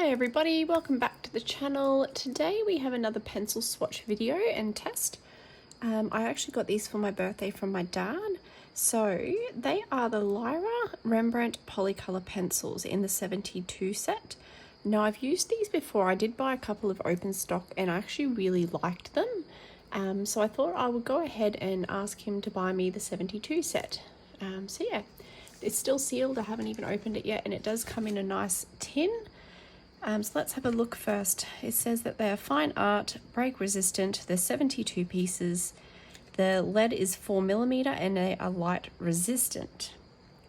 Hi everybody, welcome back to the channel. Today we have another pencil swatch video and test. I actually got these for my birthday from my dad. So they are the Lyra Rembrandt Polycolor pencils in the 72 set. Now I've used these before. I did buy a couple of open stock and I actually really liked them. So I thought I would go ahead and ask him to buy me the 72 set. So yeah, it's still sealed. I haven't even opened it yet, and it does come in a nice tin. So let's have a look first. It says that they are fine art, break resistant. They're 72 pieces. The lead is 4mm and they are light resistant.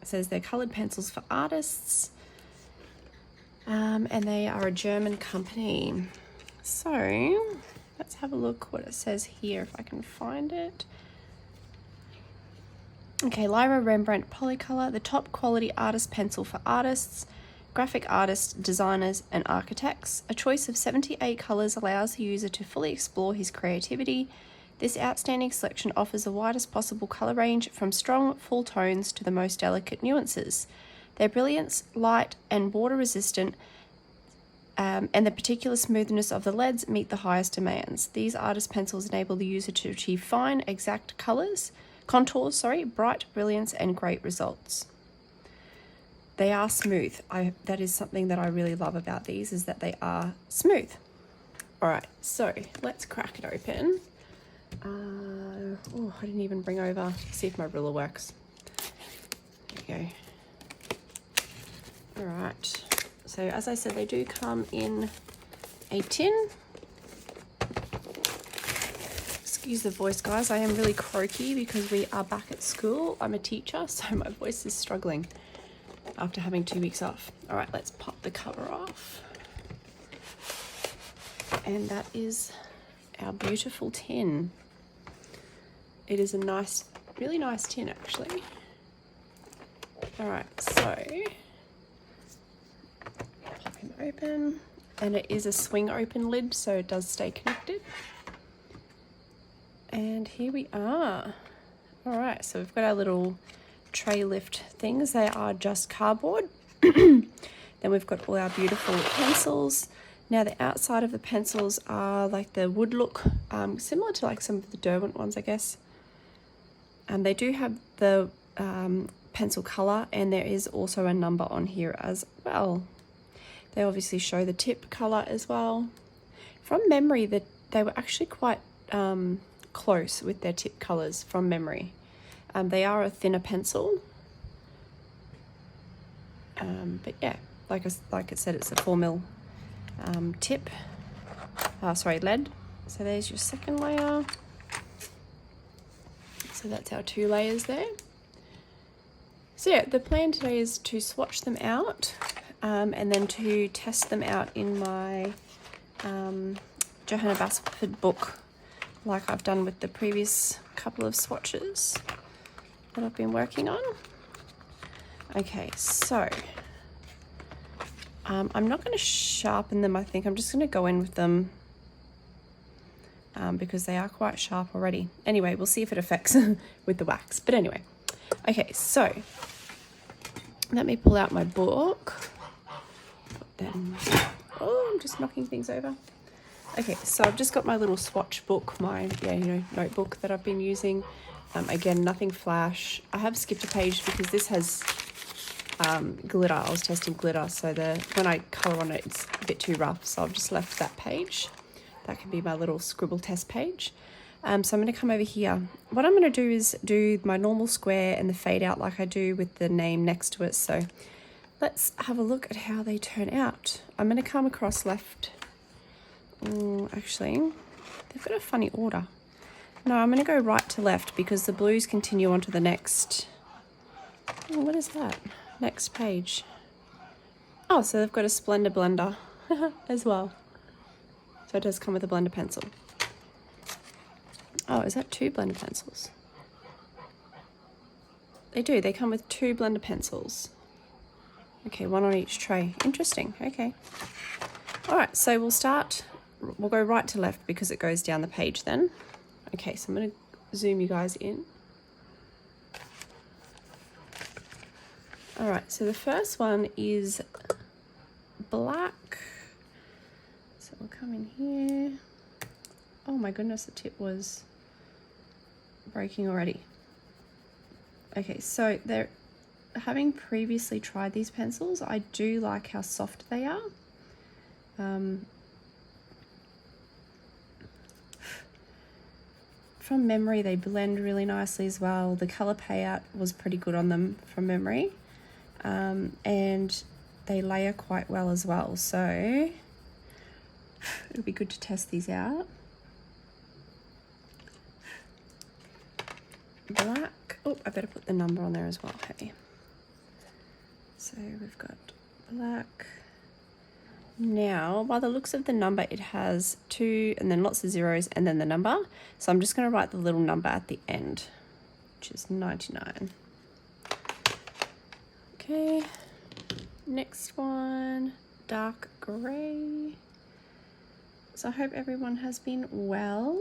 It says they're colored pencils for artists. And they are a German company. So let's have a look what it says here if I can find it. Okay, Lyra Rembrandt Polycolor, the top quality artist pencil for artists, graphic artists, designers, and architects. A choice of 78 colors allows the user to fully explore his creativity. This outstanding selection offers the widest possible color range, from strong, full tones to the most delicate nuances. Their brilliance, light, and water resistant, and the particular smoothness of the leads meet the highest demands. These artist pencils enable the user to achieve fine, exact contours, bright brilliance, and great results. They are smooth. That is something that I really love about these, is that they are smooth. All right, so let's crack it open. Oh, I didn't even bring over, see if my ruler works. There we go. All right, so as I said, they do come in a tin. Excuse the voice, guys. I am really croaky because we are back at school. I'm a teacher, so my voice is struggling after having 2 weeks off. All right, let's pop the cover off. And that is our beautiful tin. It is a nice, really nice tin, actually. All right, so pop him open. And it is a swing open lid, so it does stay connected. And here we are. All right, so we've got our little tray lift things. They are just cardboard. Then we've got all our beautiful pencils. Now the outside of the pencils are like the wood look, similar to like some of the Derwent ones, I guess. They do have the pencil color, and there is also a number on here as well. They obviously show the tip color as well. From memory, that they were actually quite close with their tip colors from memory. They are a thinner pencil, but yeah, like I said, it's a 4mm tip. Lead. So there's your second layer. So that's our 2 layers there. So yeah, the plan today is to swatch them out, and then to test them out in my Johanna Basford book, like I've done with the previous couple of swatches that I've been working on. Okay, so I'm not going to sharpen them. I think I'm just going to go in with them because they are quite sharp already. Anyway, we'll see if it affects with the wax. But anyway, okay, so let me pull out my book. Then, oh, I'm just knocking things over. Okay, so I've just got my little swatch book, my notebook that I've been using. Again, nothing flash. I have skipped a page because this has glitter. I was testing glitter, so when I colour on it, it's a bit too rough. So I've just left that page. That can be my little scribble test page. So I'm going to come over here. What I'm going to do is do my normal square and the fade out like I do with the name next to it. So let's have a look at how they turn out. I'm going to come across left. Actually, they've got a funny order. No, I'm going to go right to left because the blues continue on to the next. Oh, what is that? Next page. Oh, so they've got a Splendor blender as well. So it does come with a blender pencil. Oh, is that 2 blender pencils? They do. They come with 2 blender pencils. Okay, 1 on each tray. Interesting. Okay. All right, so we'll go right to left because it goes down the page then. Okay, so I'm going to zoom you guys in. All right, so the first one is black we'll come in here. Oh my goodness, the tip was breaking already. Okay, so they're having previously tried these pencils, I do like how soft they are. From memory, they blend really nicely as well. The color payout was pretty good on them from memory. And they layer quite well as well. So it'll be good to test these out. Black. Oh, I better put the number on there as well. Hey. So we've got black. Now, by the looks of the number, it has 2 and then lots of zeros and then the number. So I'm just going to write the little number at the end, which is 99. Okay, next one, dark grey. So I hope everyone has been well.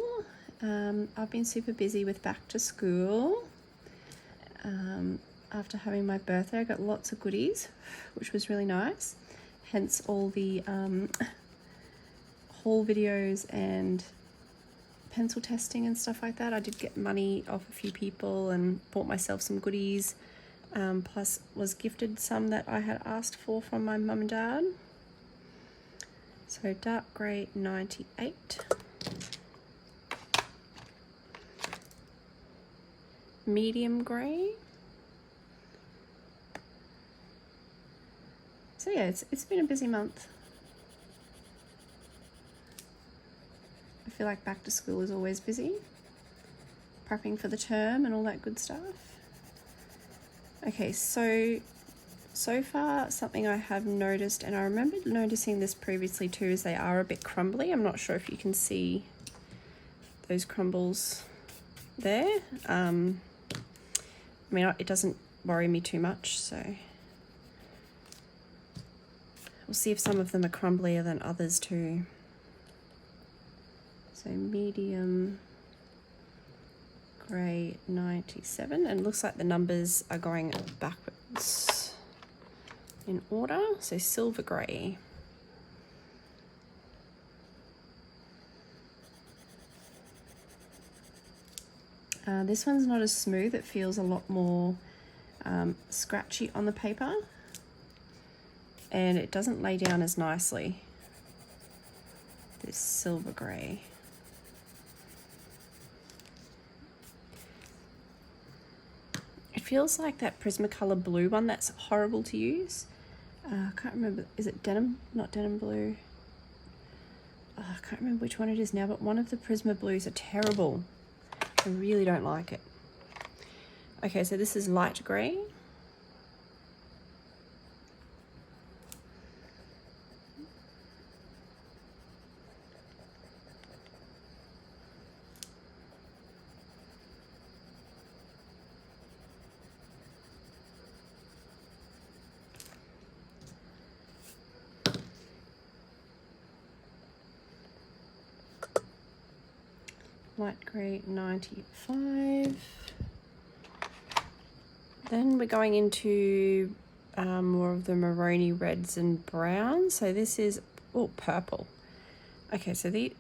I've been super busy with back to school. After having my birthday, I got lots of goodies, which was really nice. Hence all the haul videos and pencil testing and stuff like that. I did get money off a few people and bought myself some goodies. Plus was gifted some that I had asked for from my mum and dad. So dark grey 98. Medium grey. So yeah, it's been a busy month. I feel like back to school is always busy. Prepping for the term and all that good stuff. Okay, so far something I have noticed, and I remember noticing this previously too, is they are a bit crumbly. I'm not sure if you can see those crumbles there. I mean, it doesn't worry me too much, so we'll see if some of them are crumblier than others too. So medium grey 97, and looks like the numbers are going backwards in order. So silver grey. This one's not as smooth. It feels a lot more scratchy on the paper, and it doesn't lay down as nicely, this silver grey. It feels like that Prismacolor blue one that's horrible to use. I can't remember, is it denim? Not denim blue. I can't remember which one it is now, but one of the Prisma blues are terrible. I really don't like it. Okay, so this is light grey. Light grey 95. Then we're going into more of the maroony reds and browns. So this is purple. Okay, so the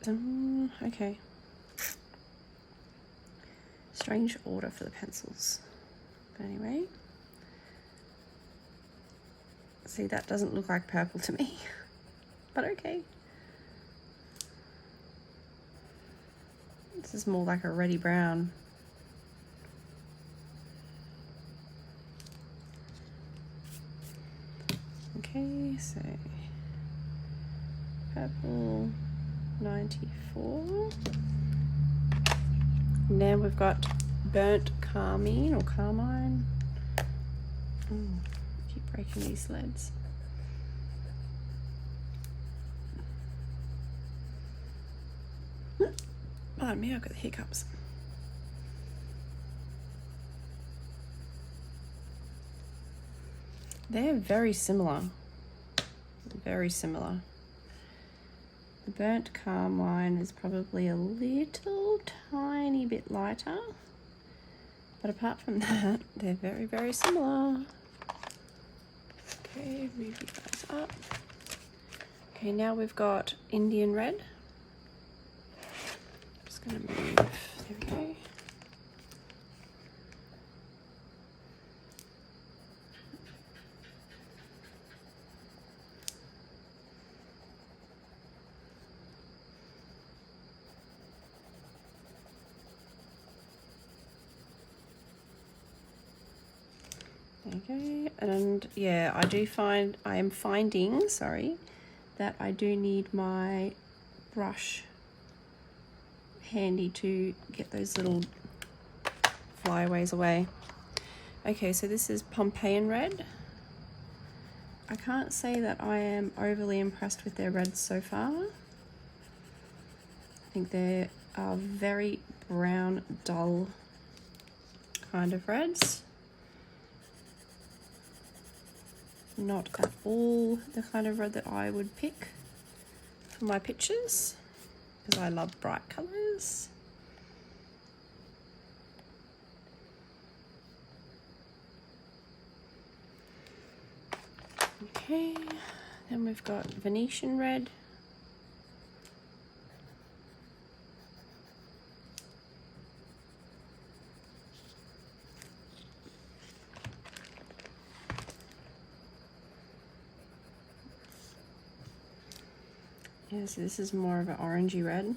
okay. Strange order for the pencils. But anyway, see, that doesn't look like purple to me, but okay. This is more like a reddy brown. Okay, so purple 94. And then we've got burnt carmine or carmine. I keep breaking these leads. Pardon me, I've got the hiccups. They're very similar. Very similar. The burnt carmine is probably a little tiny bit lighter, but apart from that, they're very, very similar. Okay, move you guys up. Okay, now we've got Indian red. Just gonna move, there we go. There you go. And yeah, I am finding, sorry, that I do need my brush handy to get those little flyaways away. Okay, so this is Pompeian red. I can't say that I am overly impressed with their reds so far. I think they are very brown, dull kind of reds. Not at all the kind of red that I would pick for my pictures, because I love bright colours. Okay, then we've got Venetian red. Yeah, so this is more of an orangey red.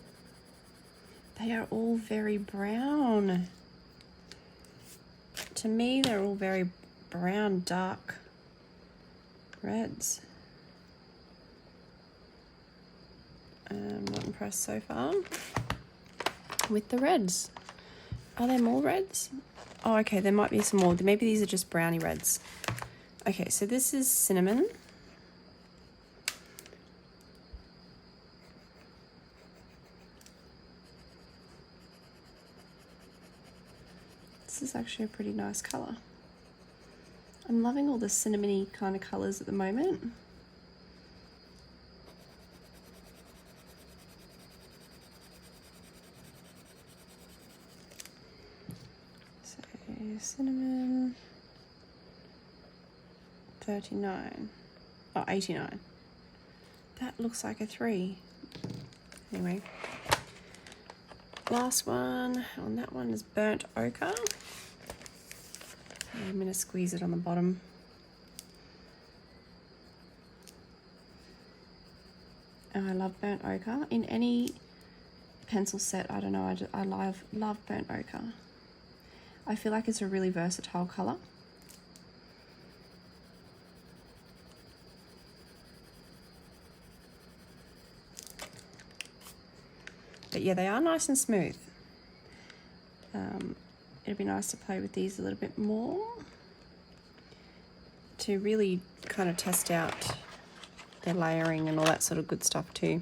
They are all very brown. To me, they're all very brown, dark reds. I'm not impressed so far with the reds. Are there more reds? Oh, okay, there might be some more. Maybe these are just brownie reds. Okay, so this is cinnamon. This is actually a pretty nice colour. I'm loving all the cinnamony kind of colours at the moment. So cinnamon, 39, oh 89. That looks like a 3. Anyway, last one on that one is burnt ochre. I'm going to squeeze it on the bottom. And I love burnt ochre. In any pencil set, I don't know, I love burnt ochre. I feel like it's a really versatile colour. But yeah, they are nice and smooth. It'd be nice to play with these a little bit more to really kind of test out their layering and all that sort of good stuff too.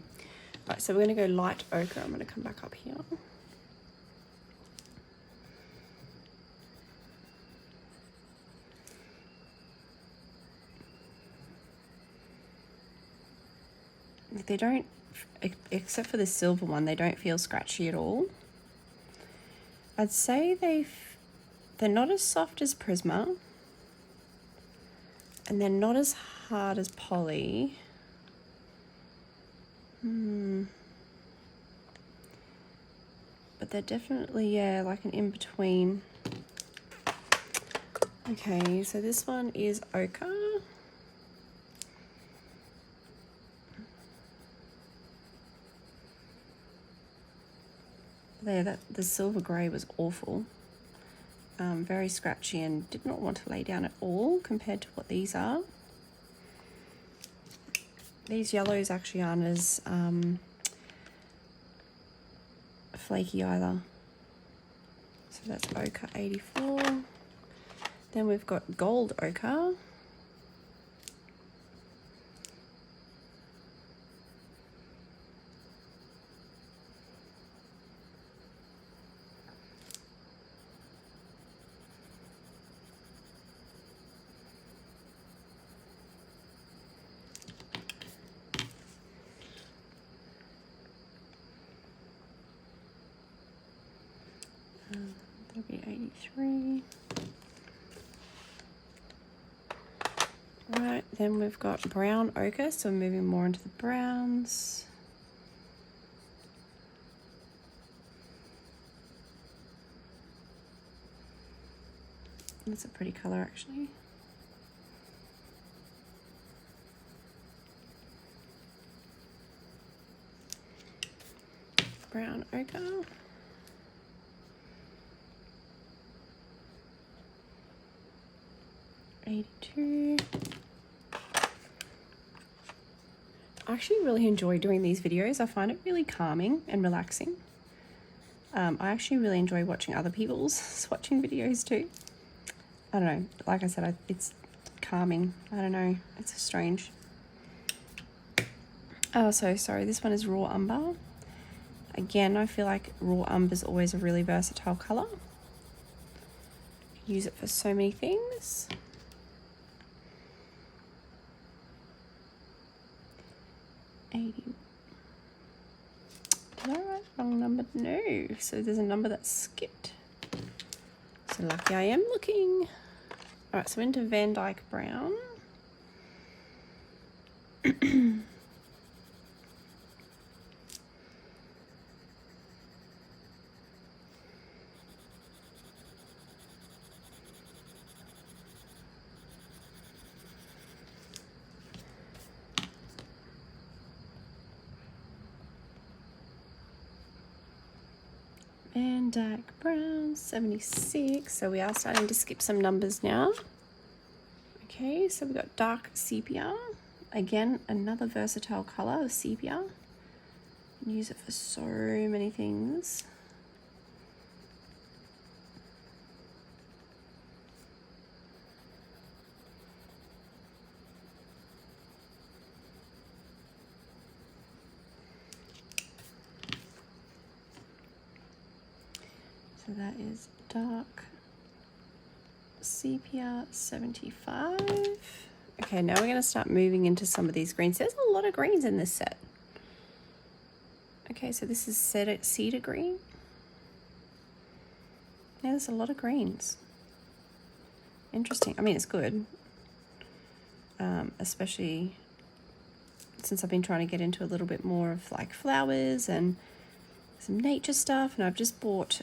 Right, so we're going to go light ochre. I'm going to come back up here. They don't, except for the silver one, they don't feel scratchy at all. I'd say they're not as soft as Prisma, and they're not as hard as Poly. But they're definitely, yeah, like an in-between. Okay, so this one is ochre. There, the silver grey was awful. Very scratchy and did not want to lay down at all compared to what these are. These yellows actually aren't as flaky either. So that's ochre 84. Then we've got gold ochre. That'll be 83. Right, Then we've got brown ochre, so we're moving more into the browns. That's a pretty color actually. Brown ochre. $82. I actually really enjoy doing these videos. I find it really calming and relaxing. I actually really enjoy watching other people's swatching videos too. I don't know, like I said, it's calming. I don't know, it's strange. Oh, so sorry, this one is raw umber. Again, I feel like raw umber is always a really versatile color. Use it for so many things. Did I write the wrong number? No. So there's a number that's skipped. So lucky I am looking. All right, so into Van Dyke Brown. Van Dyke Brown, 76. So we are starting to skip some numbers now. Okay, so we've got dark sepia. Again, another versatile color of sepia. You can use it for so many things. So that is dark sepia 75. Okay, now we're going to start moving into some of these greens. There's a lot of greens in this set. Okay, so this is cedar green. Yeah, there's a lot of greens. Interesting. I mean, it's good. Especially since I've been trying to get into a little bit more of like flowers and some nature stuff. And I've just bought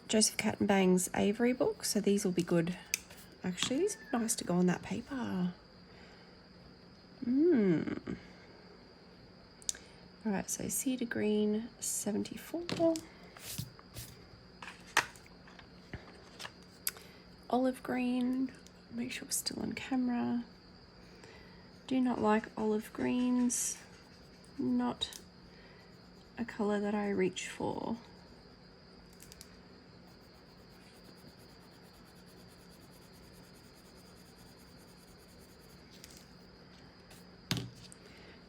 Joseph Cattenbang's Avery book. So these will be good. Actually, these are nice to go on that paper. All right, so cedar green, 74. Olive green, make sure we're still on camera. Do not like olive greens, not a color that I reach for.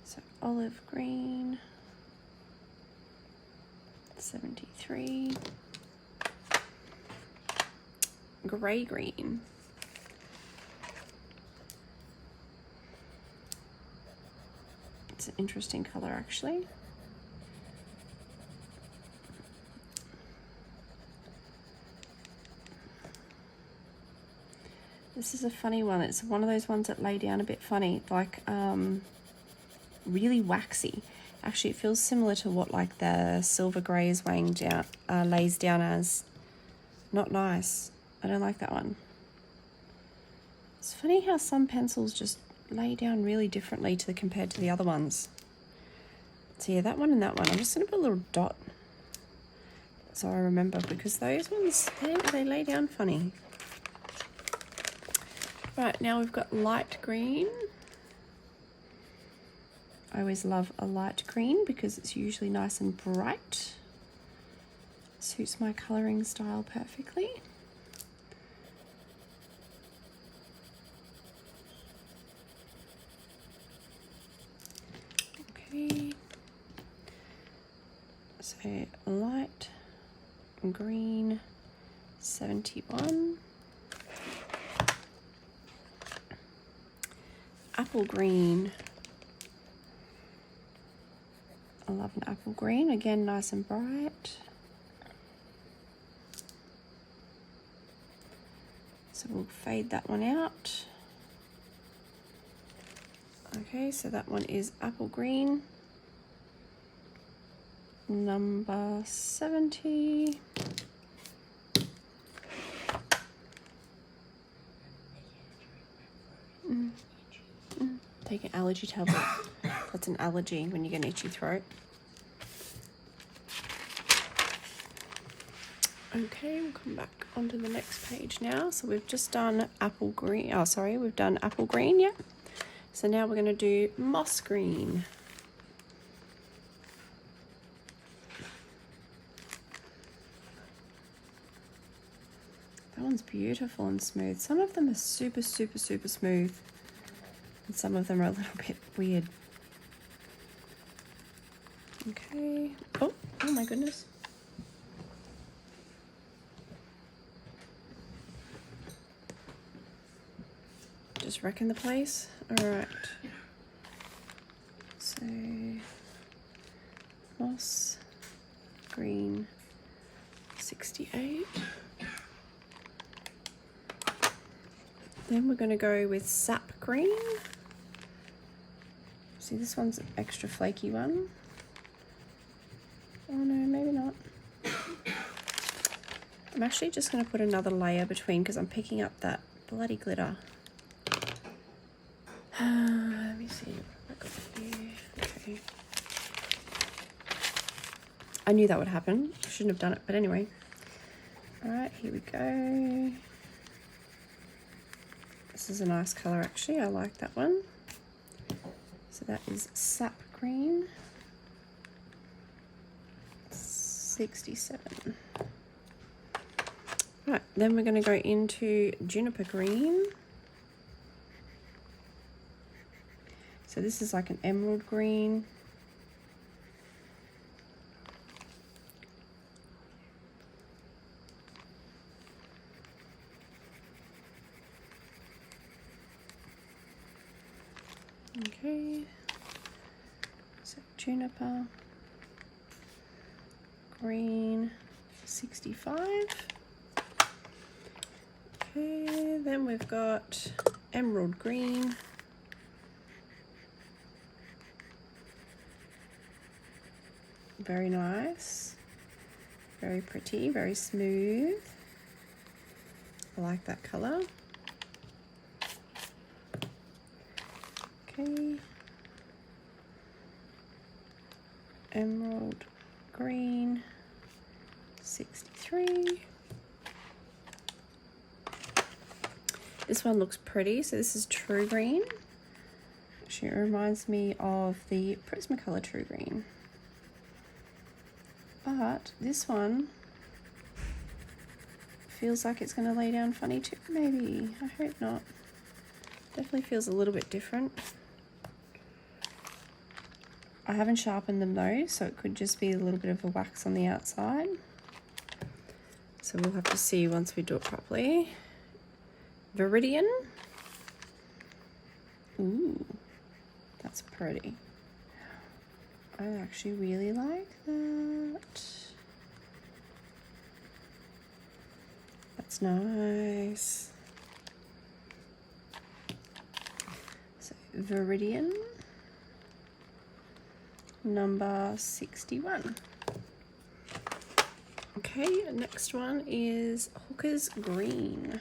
So olive green, 73. Gray green. It's an interesting color actually. This is a funny one. It's one of those ones that lay down a bit funny, like really waxy. Actually, it feels similar to what like the silver grey is weighing down, lays down as. Not nice. I don't like that one. It's funny how some pencils just lay down really differently compared to the other ones. So yeah, that one and that one. I'm just going to put a little dot so I remember, because those ones, they lay down funny. Right, now we've got light green. I always love a light green because it's usually nice and bright. Suits my colouring style perfectly. Okay. So light green, 71. Apple green. I love an apple green. Again, nice and bright. So we'll fade that one out. Okay, so that one is apple green, number 70. Take an allergy tablet. That's an allergy when you get an itchy throat. Okay, we'll come back onto the next page now. So we've just done apple green. Oh, sorry, we've done apple green, yeah. So now we're going to do moss green. That one's beautiful and smooth. Some of them are super, super, super smooth. And some of them are a little bit weird. Okay. Oh my goodness. Just wrecking the place. All right. So, moss green 68. Then we're going to go with sap green. See, this one's an extra flaky one. Oh no, maybe not. I'm actually just going to put another layer between because I'm picking up that bloody glitter. Let me see what I got here. Okay. I knew that would happen. I shouldn't have done it, but anyway. All right, here we go. This is a nice color actually. I like that one. So that is sap green 67. Right, then we're going to go into juniper green. So this is like an emerald green. Okay, so juniper green 65. Okay, then we've got emerald green. Very nice, very pretty, very smooth. I like that color. Okay, emerald green 63. This one looks pretty. So this is true green. Actually, it reminds me of the Prismacolor true green. But this one feels like it's going to lay down funny too, maybe. I hope not. Definitely feels a little bit different. I haven't sharpened them though, so it could just be a little bit of a wax on the outside. So we'll have to see once we do it properly. Viridian. Ooh, that's pretty. I actually really like that. That's nice. So Viridian, number 61. Okay, next one is Hooker's Green.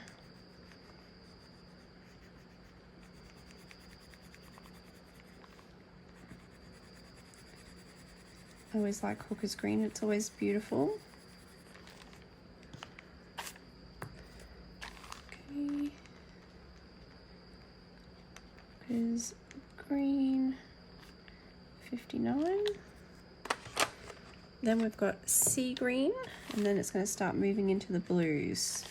I always like Hooker's Green, it's always beautiful. Okay. Hooker's Green 59. Then we've got sea green, and then it's going to start moving into the blues.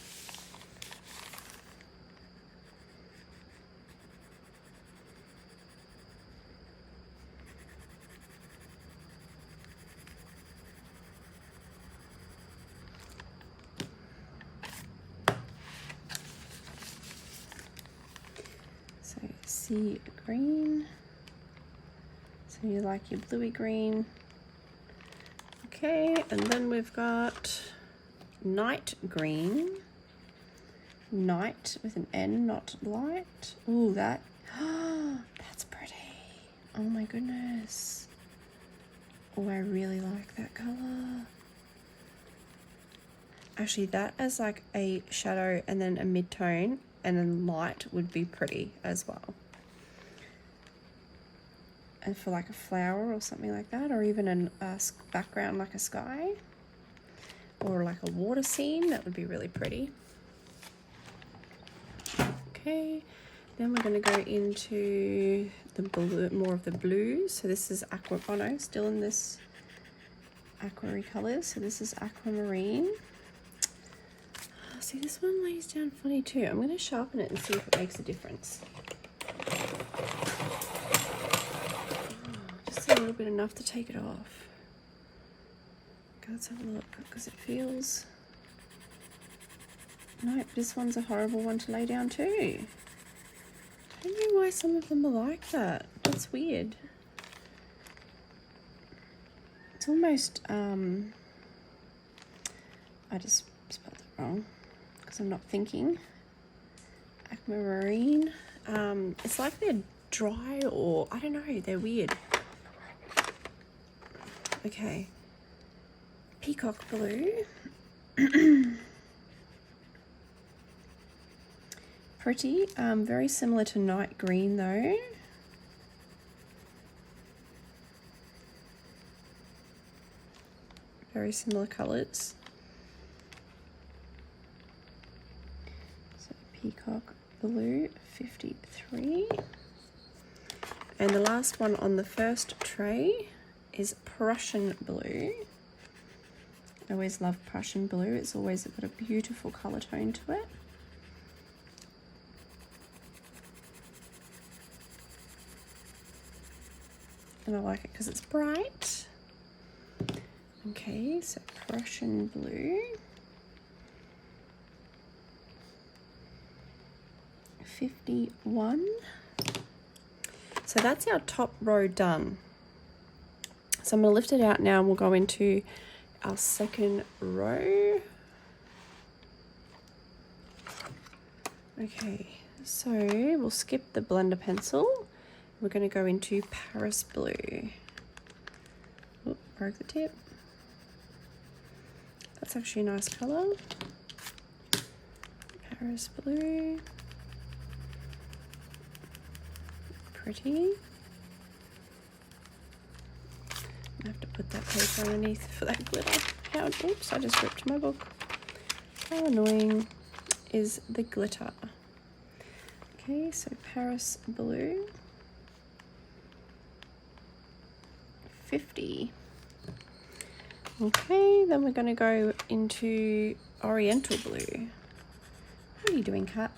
So sea green. So you like your bluey green. Okay, and then we've got night green. Night with an N, not light. Ooh, that's pretty. Oh my goodness. Oh, I really like that color. Actually, that as like a shadow and then a mid-tone and then light would be pretty as well. And for like a flower or something like that, or even a background like a sky or like a water scene, that would be really pretty. Okay, then we're going to go into the blue, more of the blue. So this is aqua, oh no, still in this aqua colors. So this is aquamarine. See, this one lays down funny too. I'm going to sharpen it and see if it makes a difference. Just a little bit, enough to take it off. Okay, let's have a look, because it feels... Nope, this one's a horrible one to lay down too. I don't know why some of them are like that. That's weird. It's almost, I just spelled it wrong because I'm not thinking. Aquamarine. It's like they're dry, or I don't know, they're weird. Okay. Peacock blue. Pretty. Very similar to night green though. Very similar colours. So peacock blue 53. And the last one on the first tray is Prussian blue. I always love Prussian blue. It's always got a beautiful colour tone to it. And I like it because it's bright. Okay, so Prussian blue. 51. So that's our top row done. So I'm going to lift it out now and we'll go into our second row. Okay, so we'll skip the blender pencil. We're going to go into Paris blue. Oop, broke the tip. That's actually a nice colour. Paris blue. Pretty. I have to put that paper underneath for that glitter. How, oops, I just ripped my book. How annoying is the glitter? Okay, so Paris blue. 50. Okay, then we're going to go into Oriental blue. What are you doing, cat?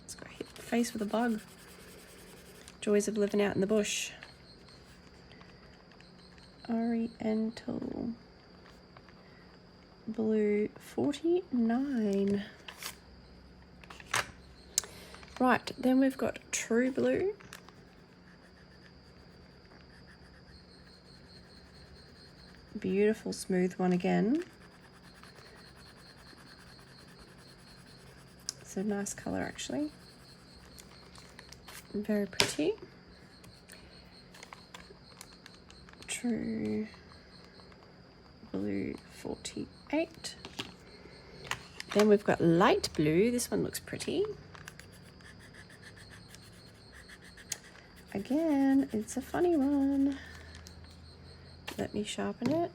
It's got hit the face with a bug. Joys of living out in the bush. Oriental blue 49. Right, then we've got True blue. Beautiful smooth one again. It's a nice colour actually. Very pretty. True blue 48. Then we've got light blue. This one looks pretty. Again, it's a funny one. Let me sharpen it.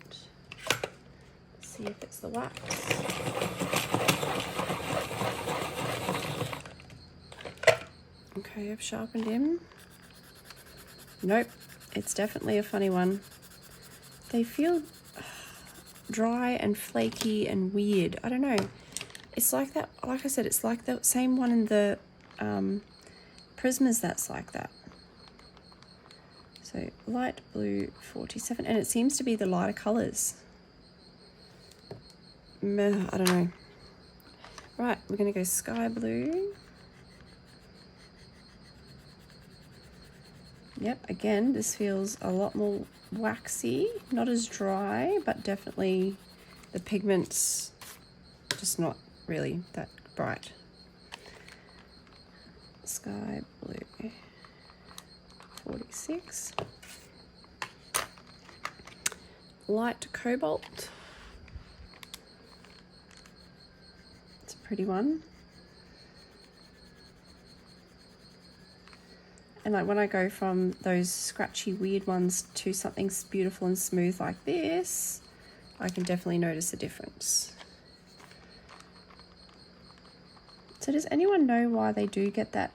See if it's the wax. Okay, I've sharpened him. Nope, it's definitely a funny one. They feel dry and flaky and weird. I don't know. It's like that, like I said, it's like the same one in the Prismas that's like that. So light blue 47, and it seems to be the lighter colours. I don't know. Right, we're going to go sky blue. Yep, again, this feels a lot more waxy, not as dry, but definitely the pigment's just not really that bright. Sky Blue 46. Light Cobalt. It's a pretty one. And like when I go from those scratchy weird ones to something beautiful and smooth like this, I can definitely notice a difference. So does anyone know why they do get that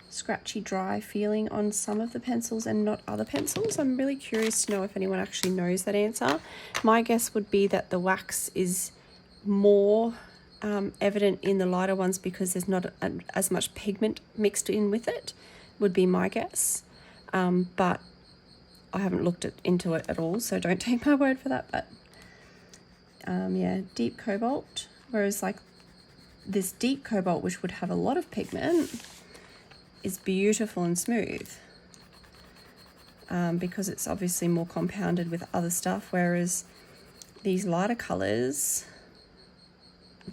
scratchy dry feeling on some of the pencils and not other pencils? I'm really curious to know if anyone actually knows that answer. My guess would be that the wax is more evident in the lighter ones because there's not as much pigment mixed in with it, would be my guess. But I haven't looked into it at all, so don't take my word for that. But yeah, deep cobalt, whereas like this deep cobalt, which would have a lot of pigment, is beautiful and smooth because it's obviously more compounded with other stuff, whereas these lighter colors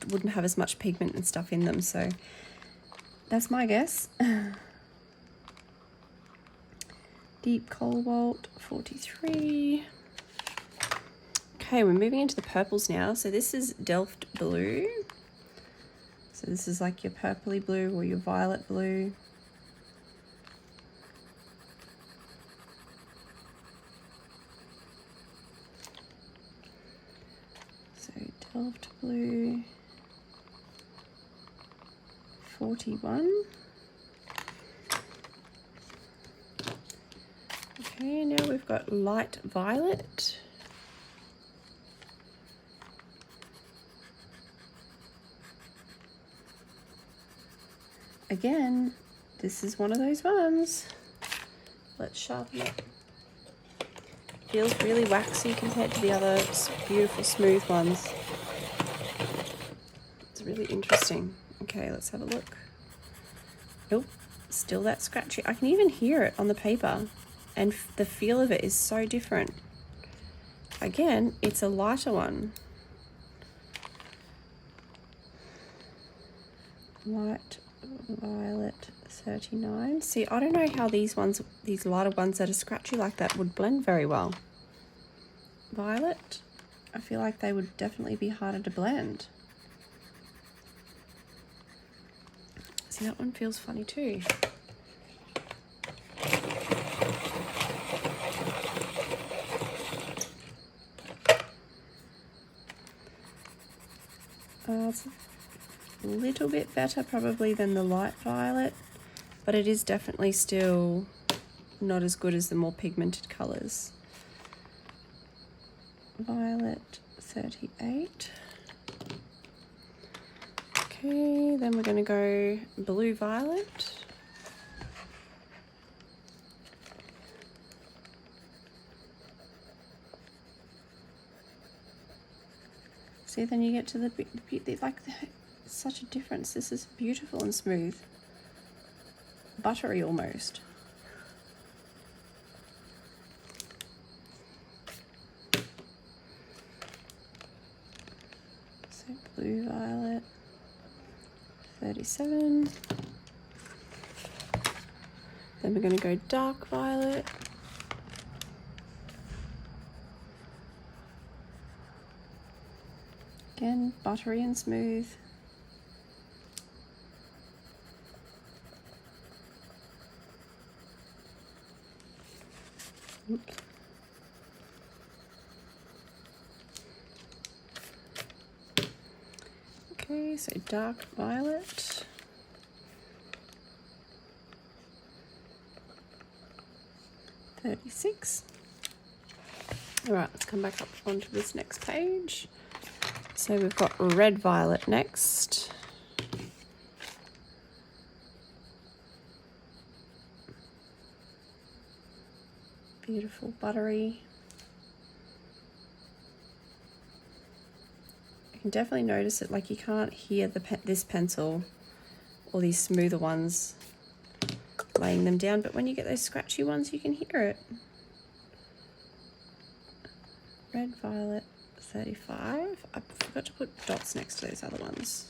wouldn't have as much pigment and stuff in them. So that's my guess. Deep Cobalt 43. Okay, we're moving into the purples now. So this is Delft Blue. So this is like your purpley blue or your violet blue. So Delft Blue 41. Okay, now we've got light violet. Again, this is one of those ones. Let's sharpen it. Feels really waxy compared to the other beautiful smooth ones. It's really interesting. Okay, let's have a look. Nope, still that scratchy. I can even hear it on the paper, and the feel of it is so different. Again, it's a lighter one. Light Violet 39. See, I don't know how these lighter ones that are scratchy like that would blend very well. Violet, I feel like they would definitely be harder to blend. See, that one feels funny too. It's a little bit better probably than the light violet, but it is definitely still not as good as the more pigmented colors. Violet 38. Okay, then we're going to go blue violet. See, then you get to the like such a difference. This is beautiful and smooth, buttery almost. So blue violet 37. Then we're going to go dark violet. Again, buttery and smooth. Oops. Okay, so dark violet. $36. All right, let's come back up onto this next page. So we've got red violet next. Beautiful buttery. You can definitely notice it, like you can't hear this pencil or these smoother ones laying them down, but when you get those scratchy ones you can hear it. Red violet 35. I forgot to put dots next to those other ones.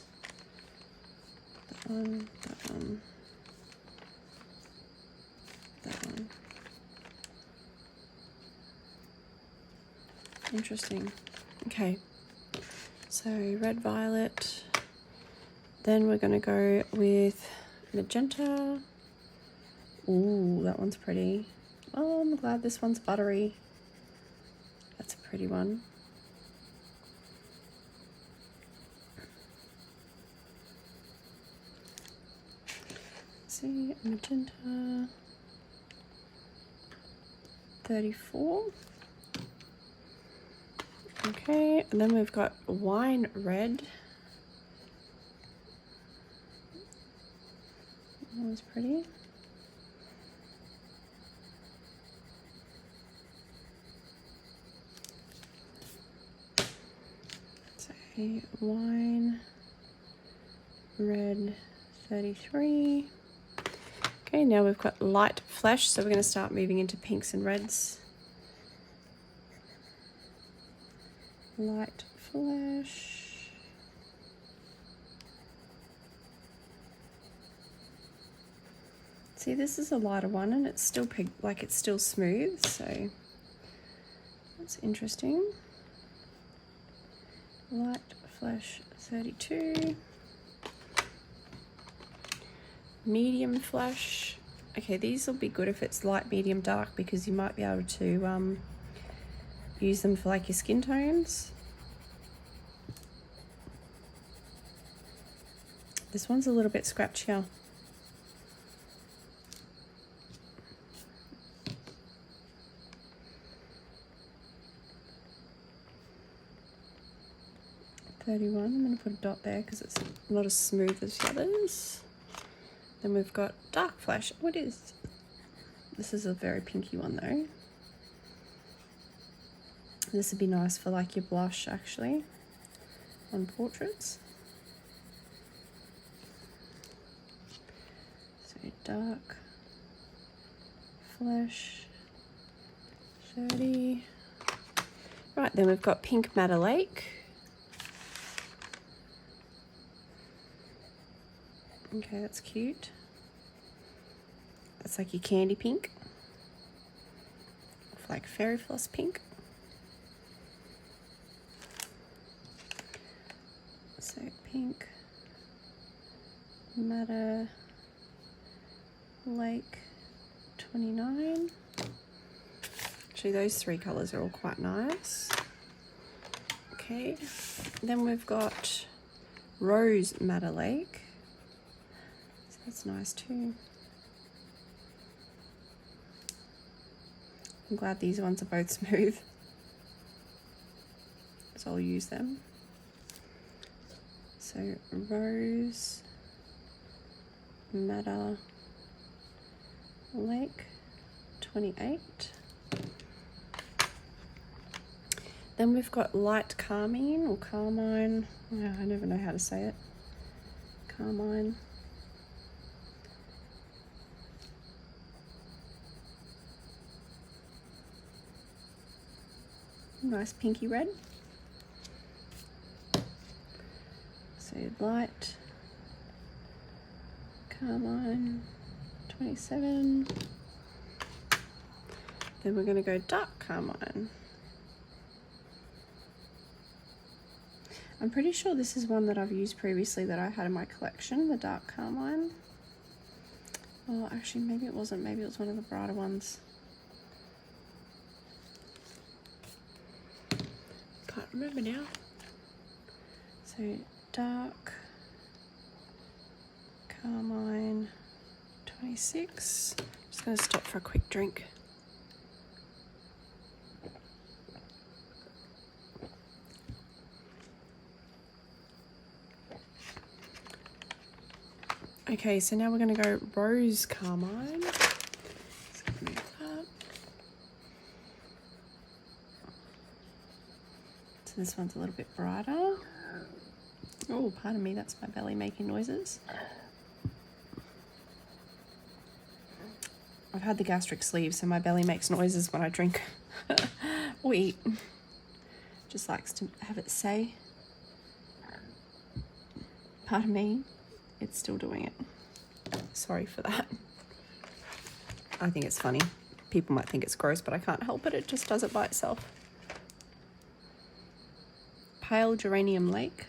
That one, that one, that one. Interesting. Okay, so red, violet. Then we're going to go with magenta. Ooh, that one's pretty. Oh, I'm glad this one's buttery. That's a pretty one. Let's see, magenta. 34. Okay, and then we've got wine red. That one's pretty. So wine red 33. Okay, now we've got light flesh, so we're going to start moving into pinks and reds. Light flesh. See, this is a lighter one and it's still like it's still smooth, so that's interesting. Light flesh 32. Medium flesh. Okay, these will be good if it's light, medium, dark, because you might be able to use them for like your skin tones. This one's a little bit scratchier. I'm going to put a dot there because it's not as smooth as the others. Then we've got dark flesh. What is this? Is a very pinky one though. This would be nice for like your blush actually on portraits. So dark flesh 30. Right, then we've got pink madder lake. Okay, that's cute. That's like your candy pink. Like fairy floss pink. So pink, madder lake 29. Actually, those three colours are all quite nice. Okay, then we've got rose madder lake. That's nice too. I'm glad these ones are both smooth, so I'll use them. So rose madder lake 28. Then we've got light carmine or carmine. Oh, I never know how to say it. Carmine. Nice pinky red. So light carmine 27. Then we're going to go dark carmine. I'm pretty sure this is one that I've used previously that I had in my collection, the dark carmine. Oh, actually, maybe it wasn't. Maybe it was one of the brighter ones. Can't remember now. So dark carmine 26. Just going to stop for a quick drink. Okay, so now we're going to go rose carmine. Just gonna move that. So this one's a little bit brighter. Oh, pardon me, that's my belly making noises. I've had the gastric sleeve, so my belly makes noises when I drink or eat. Just likes to have it say. Pardon me, it's still doing it. Sorry for that. I think it's funny. People might think it's gross, but I can't help it. It just does it by itself. Pale Geranium Lake.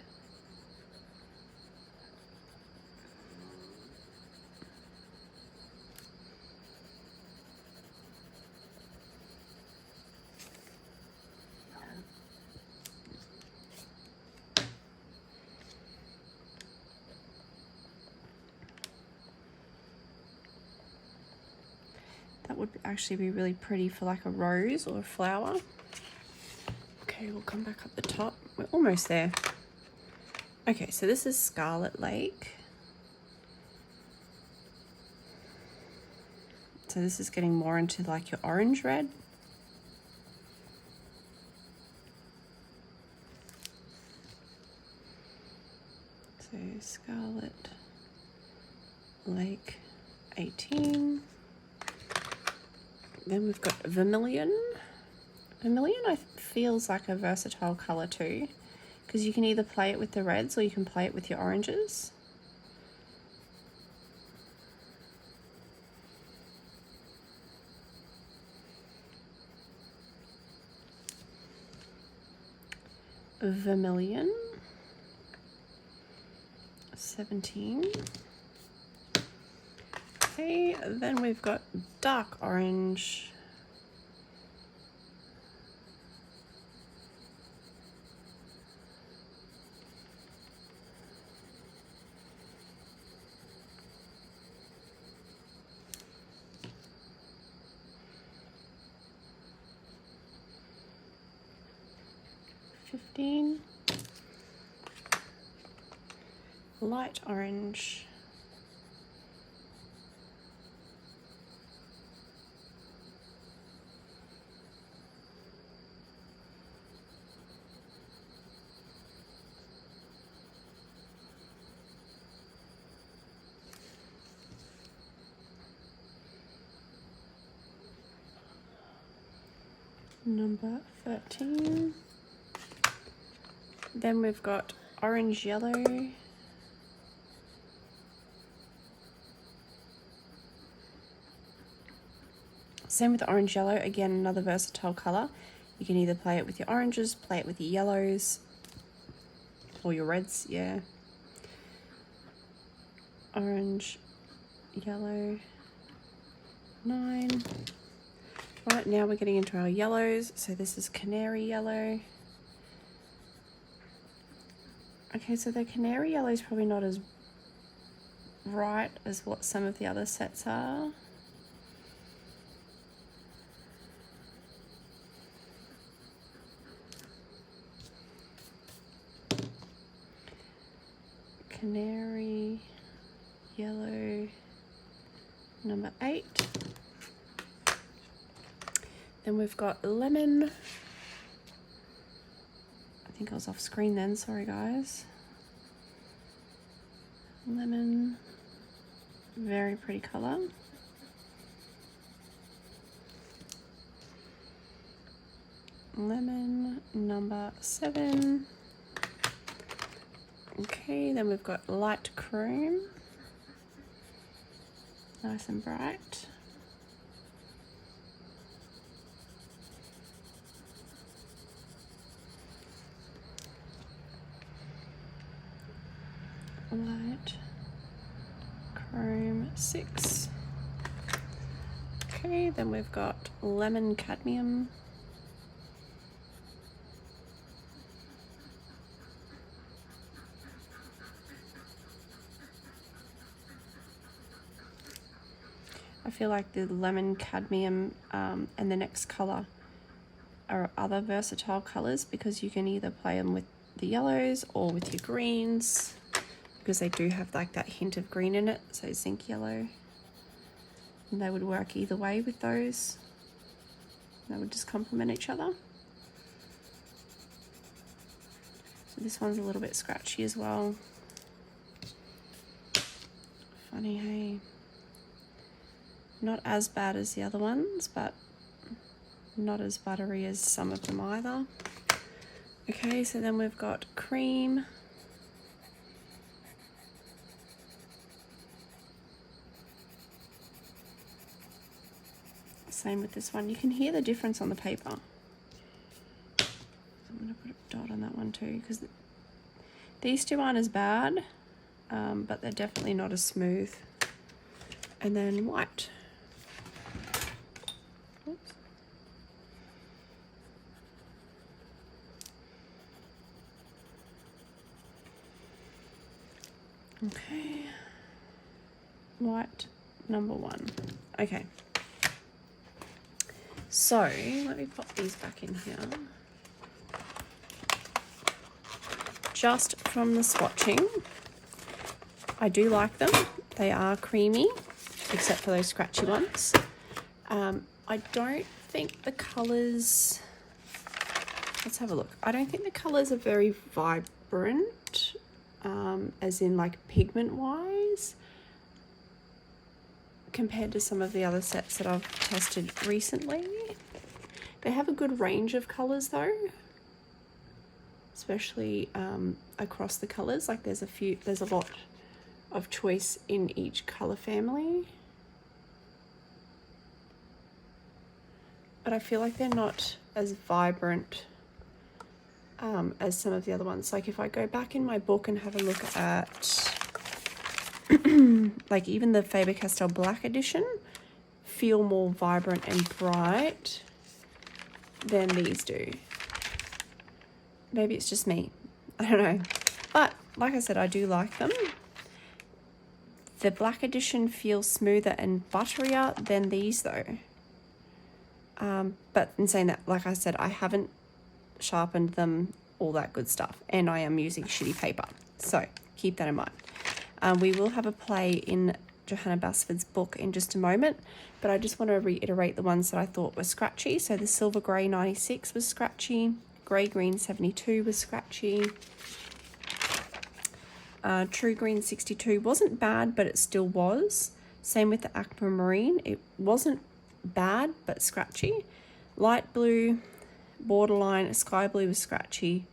That would actually be really pretty for like a rose or a flower. Okay, we'll come back up the top. We're almost there. Okay, so this is Scarlet Lake. So this is getting more into like your orange red. So Scarlet Lake 18. Then we've got Vermilion. Vermilion feels like a versatile colour too, because you can either play it with the reds or you can play it with your oranges. Vermilion 17. Okay, then we've got dark orange. Light orange. Number 13. Then we've got orange yellow. Same with the orange yellow, again another versatile colour. You can either play it with your oranges, play it with your yellows, or your reds, yeah. Orange, yellow, 9. Right, now we're getting into our yellows. So this is canary yellow. Okay, so the canary yellow is probably not as bright as what some of the other sets are. Canary yellow number 8. Then we've got lemon. I think I was off screen then, sorry guys. Lemon, very pretty colour. Lemon number 7. Okay, then we've got light chrome, nice and bright. Light chrome 6. Okay, then we've got lemon cadmium. I feel like the lemon cadmium and the next colour are other versatile colours, because you can either play them with the yellows or with your greens, because they do have like that hint of green in it, so zinc yellow. And they would work either way with those. They would just complement each other. So this one's a little bit scratchy as well. Funny, hey? Not as bad as the other ones, but not as buttery as some of them either. Okay, so then we've got cream. Same with this one. You can hear the difference on the paper. I'm going to put a dot on that one too, because these two aren't as bad, but they're definitely not as smooth. And then white. Oops. Okay. White number 1. Okay. So let me pop these back in here. Just from the swatching, I do like them. They are creamy, except for those scratchy ones. I don't think the colours, let's have a look. I don't think the colours are very vibrant, as in like pigment wise, compared to some of the other sets that I've tested recently. They have a good range of colours though, especially across the colours. Like there's a lot of choice in each colour family. But I feel like they're not as vibrant as some of the other ones. Like if I go back in my book and have a look at like even the Faber-Castell Black Edition feel more vibrant and bright than these do. Maybe it's just me, I don't know. But like I said, I do like them. The Black Edition feels smoother and butterier than these though. But in saying that, like I said, I haven't sharpened them, all that good stuff, and I am using shitty paper, so keep that in mind. We will have a play in Johanna Basford's book in just a moment, but I just want to reiterate the ones that I thought were scratchy. So the Silver Grey 96 was scratchy, Grey Green 72 was scratchy, True Green 62 wasn't bad, but it still was. Same with the Aquamarine, it wasn't bad but scratchy. Light Blue, borderline, Sky Blue was scratchy.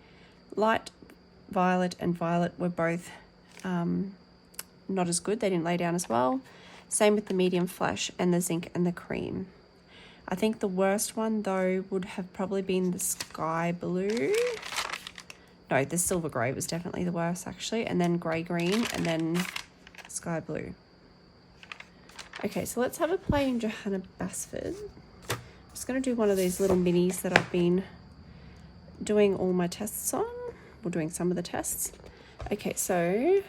Light Violet and Violet were both not as good, they didn't lay down as well. Same with the Medium Flash and the Zinc and the Cream. I think the worst one though would have probably been the Sky Blue. No, the Silver Grey was definitely the worst actually, and then Grey Green and then Sky Blue. Okay, so let's have a play in Johanna Basford. I'm just going to do one of these little minis that I've been doing all my tests on. We're doing some of the tests. Okay, so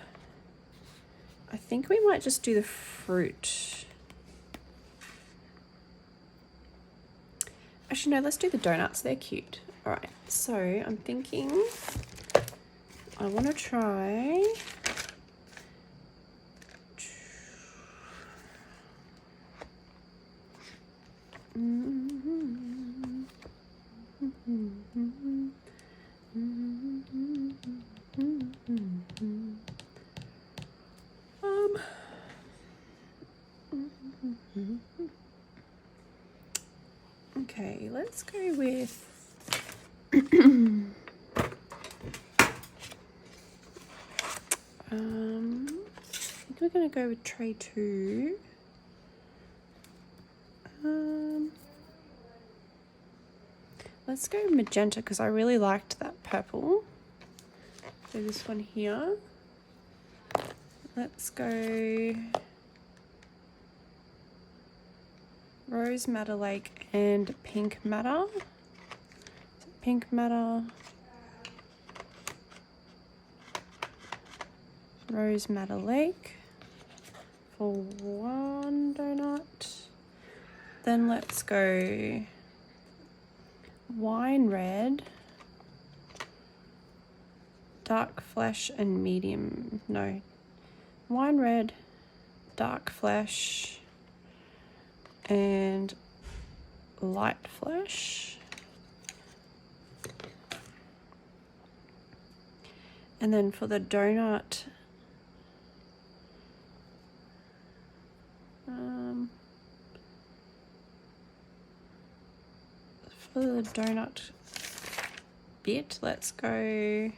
I think we might just do the fruit. Actually, no, let's do the donuts. They're cute. All right, so I'm thinking I want to try... Okay, let's go with I think we're going to go with tray 2. Let's go magenta because I really liked that purple. So this one here. Let's go Rose Madder Lake and Pink Madder. Pink Madder, Rose Madder Lake for one donut. Then let's go Wine Red, Dark Flesh and Medium, no, Wine Red, Dark Flesh and Light Flesh. And then for the donut, bit. Let's go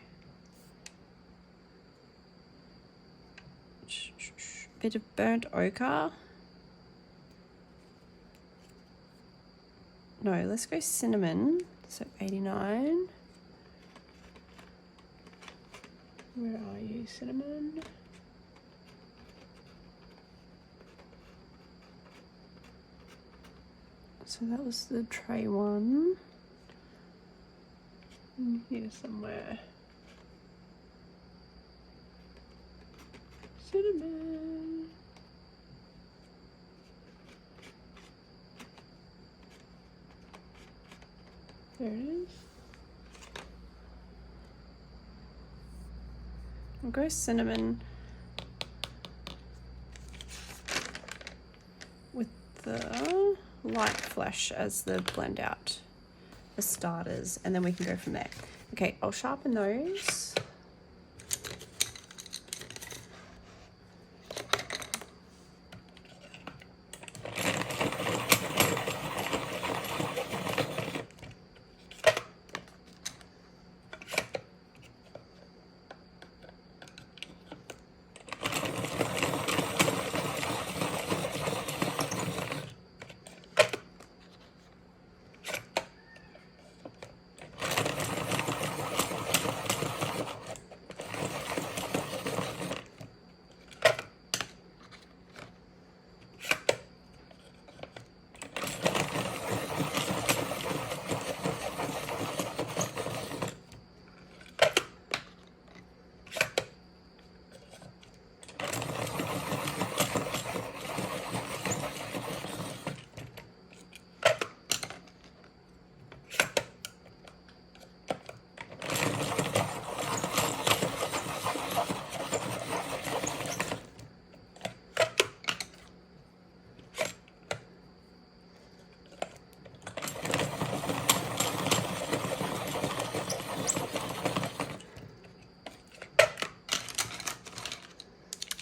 bit of burnt ochre. No, let's go cinnamon. So 89. Where are you, cinnamon? So that was the tray one. In here somewhere. Cinnamon. There it is. I'll go cinnamon with the light flesh as the blend out for starters, and then we can go from there. Okay, I'll sharpen those.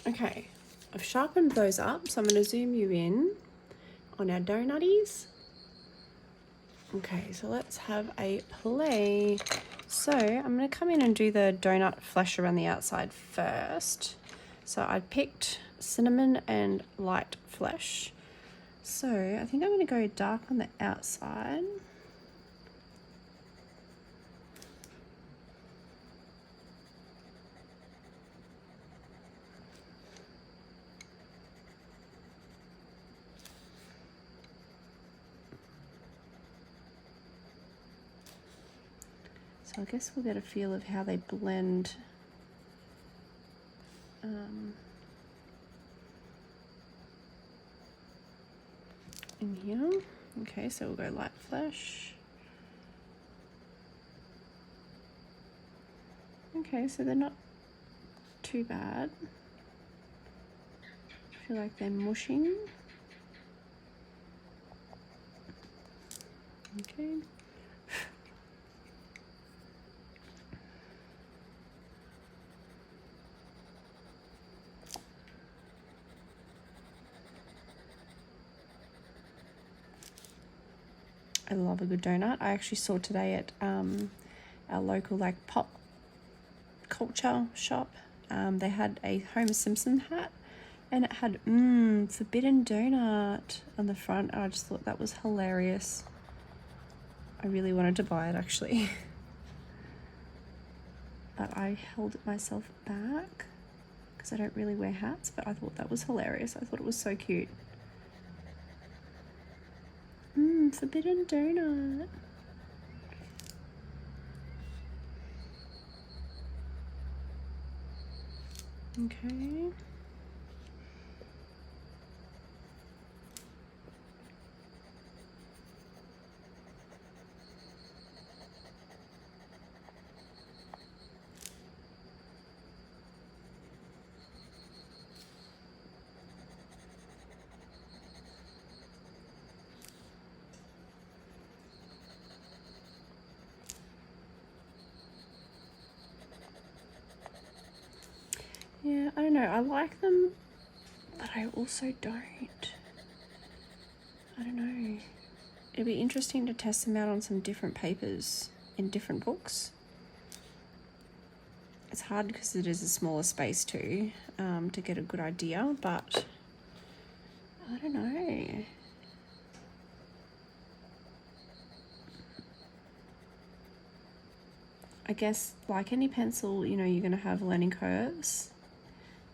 Okay, I've sharpened those up, so I'm going to zoom you in on our donutties. Okay, so let's have a play. So I'm going to come in and do the donut flesh around the outside first. So I picked cinnamon and light flesh. So I think I'm going to go dark on the outside. So I guess we'll get a feel of how they blend. In here. Okay, so we'll go light flesh. Okay, so they're not too bad. I feel like they're mushing. Okay. I love a good donut. I actually saw today at our local like pop culture shop. They had a Homer Simpson hat, and it had forbidden donut on the front. And I just thought that was hilarious. I really wanted to buy it actually, but I held myself back because I don't really wear hats. But I thought that was hilarious. I thought it was so cute. Forbidden donut. Okay. Yeah, I don't know. I like them, but I also don't. I don't know. It'd be interesting to test them out on some different papers in different books. It's hard because it is a smaller space too, to get a good idea, but I don't know. I guess like any pencil, you know, you're going to have learning curves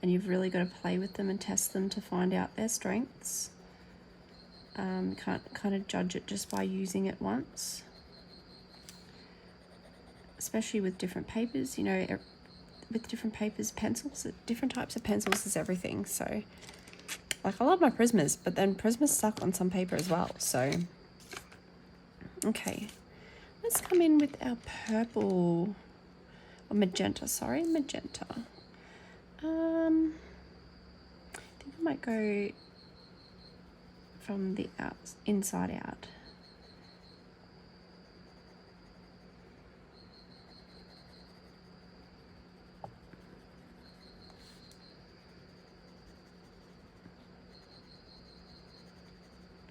and you've really got to play with them and test them to find out their strengths. Can't kind of judge it just by using it once. Especially with different papers, you know, with different papers, pencils, different types of pencils is everything. So, like I love my Prismas, but then Prismas suck on some paper as well. So, okay. Let's come in with our purple, or magenta, sorry, magenta. I think I might go from the inside out.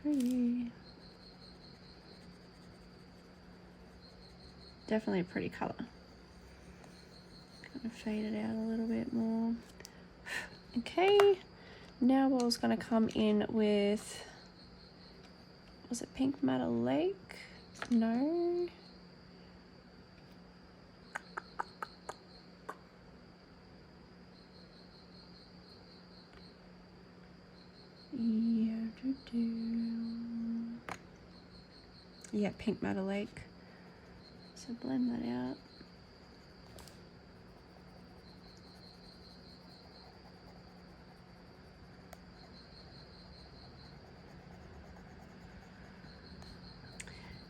Pretty. Definitely a pretty color. Gonna fade it out a little bit more. Okay, now I was gonna come in with, was it Pink Matter Lake? No. Yeah, Pink Matter Lake. So blend that out.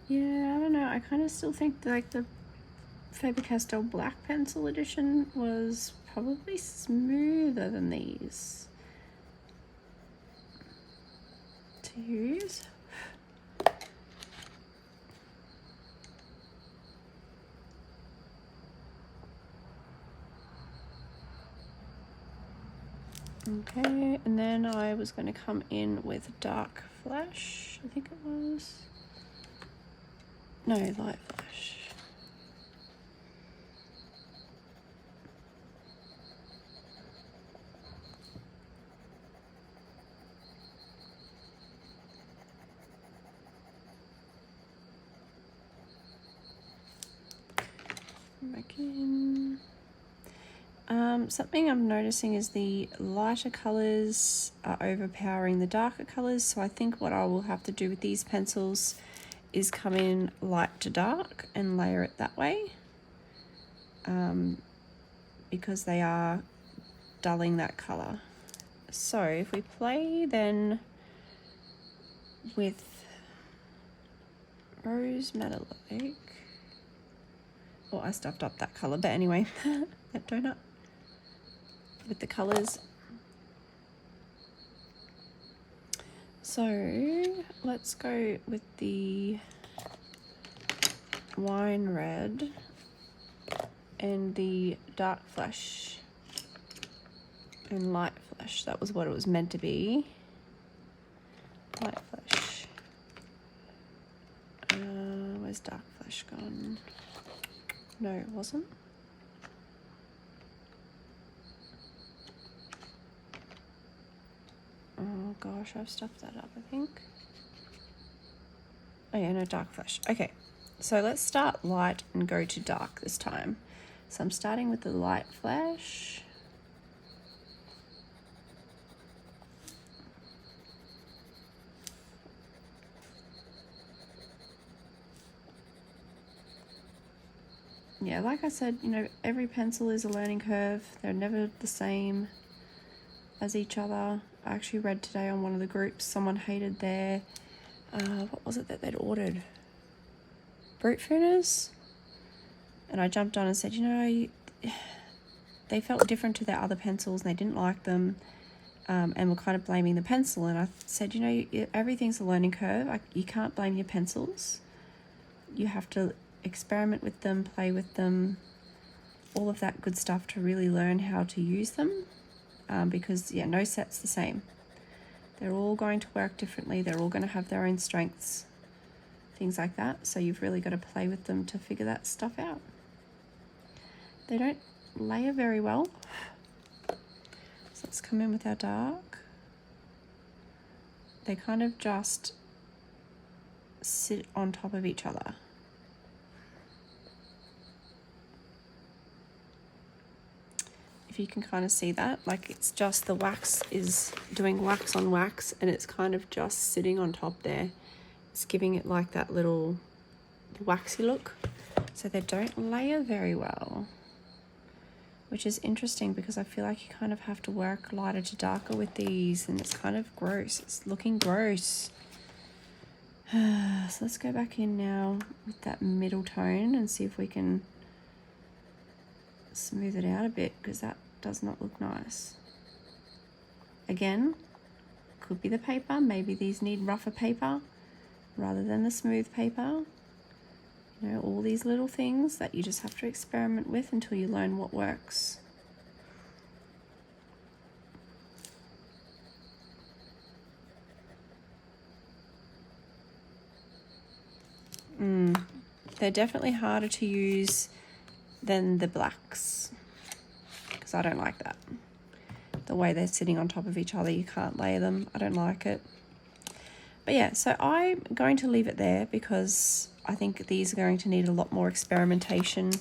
Yeah, I don't know. I kind of still think like the Faber-Castell Black Pencil edition was probably smoother than these to use. Okay, and then I was going to come in with Dark Flash, I think it was. No, Light Flash. Back in. Something I'm noticing is the lighter colors are overpowering the darker colors, so I think what I will have to do with these pencils is come in light to dark and layer it that way, because they are dulling that color. So if we play then with Rose Meadow Lake, oh, I stuffed up that color, but anyway, that donut with the colors. So let's go with the wine red and the dark flash and light flash. That was what it was meant to be. Light flash. Where's dark flash gone? No, it wasn't. Oh gosh, I've stuffed that up, I think. Oh yeah, no, dark flash. Okay, so let's start light and go to dark this time. So I'm starting with the light flash. Yeah, like I said, you know, every pencil is a learning curve. They're never the same as each other. I actually read today on one of the groups, someone hated their, what was it that they'd ordered? Brute Fooners? And I jumped on and said, you know, they felt different to their other pencils and they didn't like them, and were kind of blaming the pencil. And I said, you know, everything's a learning curve. You can't blame your pencils. You have to experiment with them, play with them, all of that good stuff to really learn how to use them. Because yeah, no set's the same. They're all going to work differently. They're all going to have their own strengths. things like that. So you've really got to play with them to figure that stuff out. They don't layer very well. So let's come in with our dark. They kind of just sit on top of each other. If you can kind of see that, like it's just the wax is doing wax on wax and it's kind of just sitting on top there. It's giving it like that little waxy look. So they don't layer very well, which is interesting because I feel like you kind of have to work lighter to darker with these and it's kind of gross. It's looking gross. So let's go back in now with that middle tone and see if we can smooth it out a bit, because that does not look nice. Again, could be the paper. Maybe these need rougher paper rather than the smooth paper. You know, all these little things that you just have to experiment with until you learn what works. They're definitely harder to use than the blacks, because I don't like that. The way they're sitting on top of each other, you can't layer them. I don't like it. But yeah, so I'm going to leave it there because I think these are going to need a lot more experimentation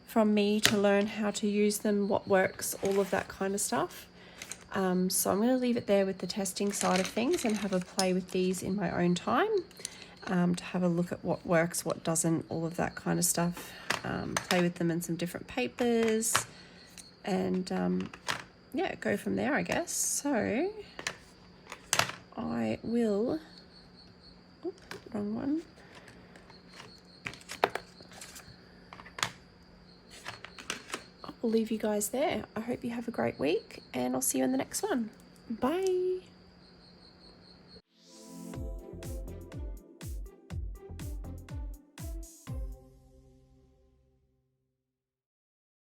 from me to learn how to use them, what works, all of that kind of stuff. So I'm going to leave it there with the testing side of things and have a play with these in my own time, to have a look at what works, what doesn't, all of that kind of stuff. Play with them in some different papers and yeah, go from there, I guess. So I will, wrong one. I'll leave you guys there. I hope you have a great week and I'll see you in the next one. Bye.